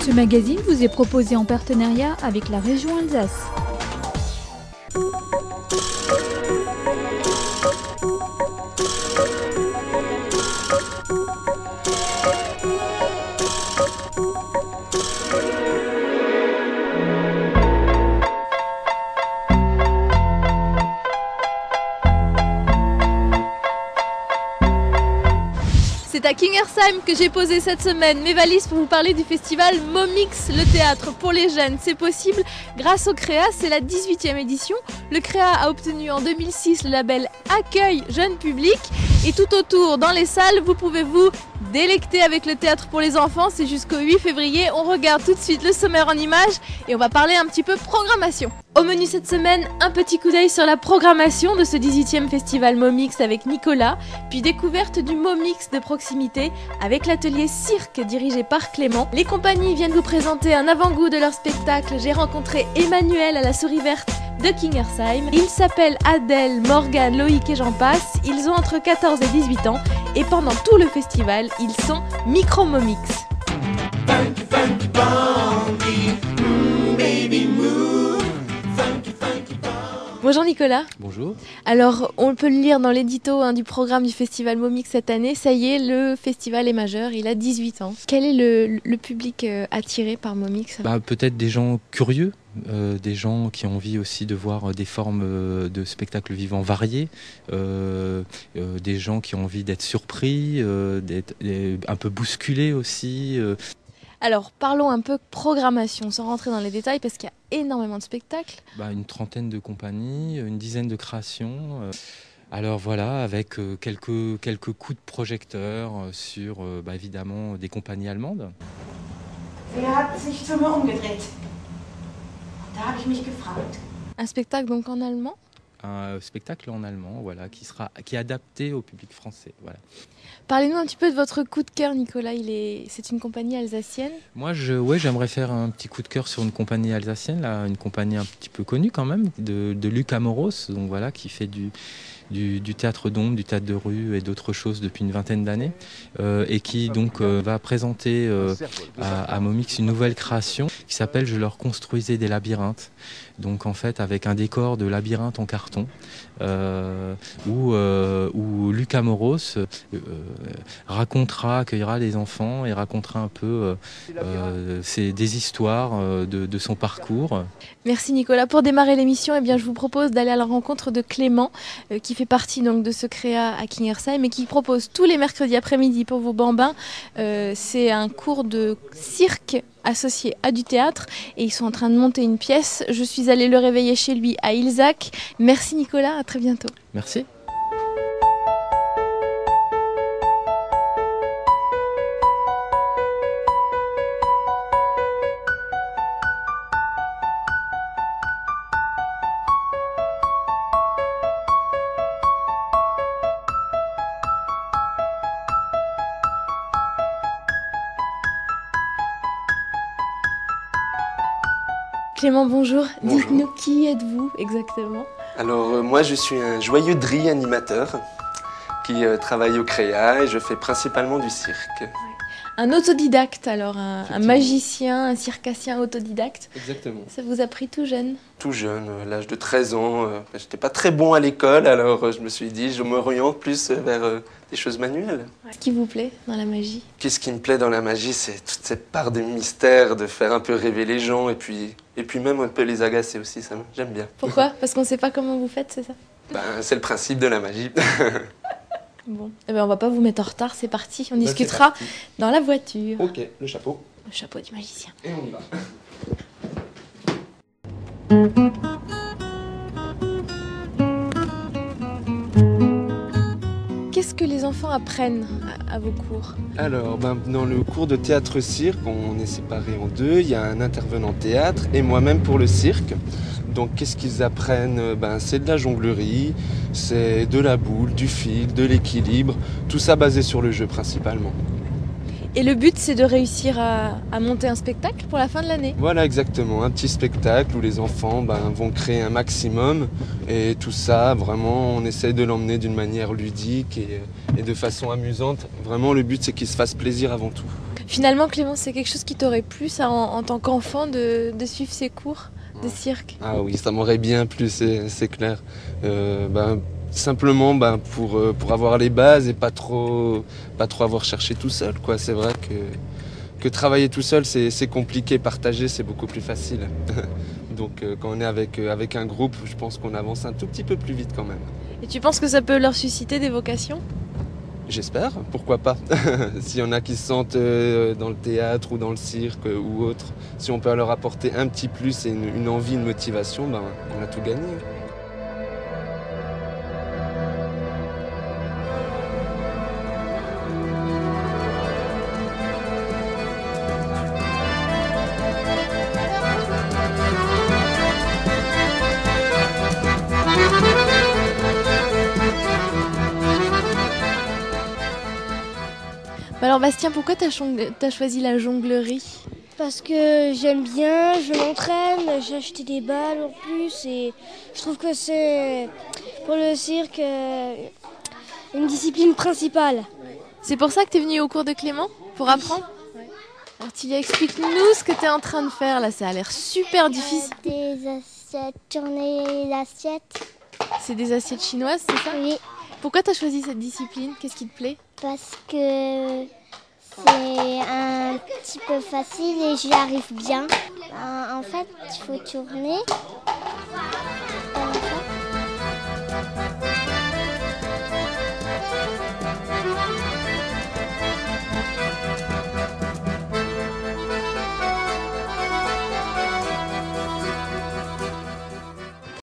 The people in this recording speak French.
Ce magazine vous est proposé en partenariat avec la région Alsace. C'est à Kingersheim que j'ai posé cette semaine mes valises pour vous parler du festival Momix, le théâtre pour les jeunes. C'est possible grâce au CREA, c'est la 18e édition. Le CREA a obtenu en 2006 le label Accueil Jeune Public. Et tout autour, dans les salles, vous pouvez vous délecter avec le théâtre pour les enfants. C'est jusqu'au 8 février. On regarde tout de suite le sommaire en images et on va parler un petit peu programmation. Au menu cette semaine, un petit coup d'œil sur la programmation de ce 18e festival Momix avec Nicolas, puis découverte du Momix de proximité avec l'atelier cirque dirigé par Clément. Les compagnies viennent vous présenter un avant-goût de leur spectacle. J'ai rencontré Emmanuel à la Souris Verte de Kingersheim. Ils s'appellent Adèle, Morgane, Loïc et j'en passe. Ils ont entre 14 et 18 ans et pendant tout le festival, ils sont micro-momix. Funky, funky, funky, baby move. Funky, funky, funky. Bonjour Nicolas. Bonjour. Alors, on peut le lire dans l'édito du programme du festival Momix cette année. Ça y est, le festival est majeur, il a 18 ans. Quel est le public attiré par Momix ? Peut-être des gens curieux, des gens qui ont envie aussi de voir des formes de spectacles vivants variés, des gens qui ont envie d'être surpris, d'être un peu bousculés aussi. Alors, parlons un peu programmation, sans rentrer dans les détails, parce qu'il y a énormément de spectacles. Une trentaine de compagnies, une dizaine de créations. Alors voilà, avec quelques coups de projecteur sur évidemment des compagnies allemandes. Hat sich zu mir umgedreht. Da habe ich mich gefragt. Un spectacle donc en allemand ? Un spectacle en allemand, voilà, qui est adapté au public français. Voilà. Parlez-nous un petit peu de votre coup de cœur, Nicolas. C'est une compagnie alsacienne. Moi, j'aimerais faire un petit coup de cœur sur une compagnie alsacienne, là, une compagnie un petit peu connue quand même, de Luc Amoros, donc voilà, qui fait du théâtre d'ombre, du théâtre de rue et d'autres choses depuis une vingtaine d'années, et qui donc va présenter à Momix une nouvelle création qui s'appelle « Je leur construisais des labyrinthes ». Donc en fait avec un décor de labyrinthe en carton où Luc Amoros accueillera les enfants et racontera un peu des histoires de son parcours. Merci Nicolas. Pour démarrer l'émission, je vous propose d'aller à la rencontre de Clément qui fait partie donc de ce CREA à Kingersheim et qui propose tous les mercredis après-midi pour vos bambins. C'est un cours de cirque associé à du théâtre et ils sont en train de monter une pièce. Je suis allée le réveiller chez lui à Ilzac. Merci Nicolas, à très bientôt. Merci. Clément, bonjour. Bonjour. Dites-nous qui êtes-vous exactement ? Alors moi je suis un joyeux dri animateur qui travaille au CREA et je fais principalement du cirque. Un autodidacte alors, un magicien, un circassien autodidacte. Exactement. Ça vous a pris tout jeune ? Tout jeune, à l'âge de 13 ans, j'étais pas très bon à l'école alors je me suis dit je m'oriente plus vers des choses manuelles. Ce qui vous plaît dans la magie ? Qu'est-ce qui me plaît dans la magie, c'est toute cette part de mystère, de faire un peu rêver les gens et puis même un peu les agacer aussi, j'aime bien. Pourquoi ? Parce qu'on ne sait pas comment vous faites, c'est ça ? C'est le principe de la magie. Bon, on va pas vous mettre en retard, c'est parti. On discutera dans la voiture. Ok, le chapeau. Le chapeau du magicien. Et on y va. Qu'est-ce que les enfants apprennent à vos cours ? Alors, dans le cours de théâtre-cirque, on est séparés en deux. Il y a un intervenant théâtre et moi-même pour le cirque. Donc, qu'est-ce qu'ils apprennent ? C'est de la jonglerie, c'est de la boule, du fil, de l'équilibre. Tout ça basé sur le jeu principalement. Et le but, c'est de réussir à monter un spectacle pour la fin de l'année. Voilà, exactement. Un petit spectacle où les enfants vont créer un maximum. Et tout ça, vraiment, on essaye de l'emmener d'une manière ludique et de façon amusante. Vraiment, le but, c'est qu'ils se fassent plaisir avant tout. Finalement, Clémence, c'est quelque chose qui t'aurait plu, ça, en tant qu'enfant, de suivre ces cours de cirque? Ah oui, ça m'aurait bien plu, c'est clair. Simplement pour avoir les bases et pas trop avoir cherché tout seul, quoi. C'est vrai que travailler tout seul, c'est compliqué. Partager, c'est beaucoup plus facile. Donc quand on est avec un groupe, je pense qu'on avance un tout petit peu plus vite quand même. Et tu penses que ça peut leur susciter des vocations? J'espère, pourquoi pas. S'il y en a qui se sentent dans le théâtre ou dans le cirque ou autre, si on peut leur apporter un petit plus et une envie, une motivation, on a tout gagné. Alors Bastien, pourquoi t'as choisi la jonglerie? Parce que j'aime bien, je m'entraîne, j'ai acheté des balles en plus et je trouve que c'est pour le cirque une discipline principale. C'est pour ça que t'es venu au cours de Clément? Pour apprendre? Alors Tilia, explique-nous ce que t'es en train de faire là, ça a l'air super difficile. Des assiettes, tourner l'assiette. C'est des assiettes chinoises, c'est ça? Oui, Pourquoi t'as choisi cette discipline? Qu'est-ce qui te plaît? parce que c'est un petit peu facile et j'y arrive bien. En fait, il faut tourner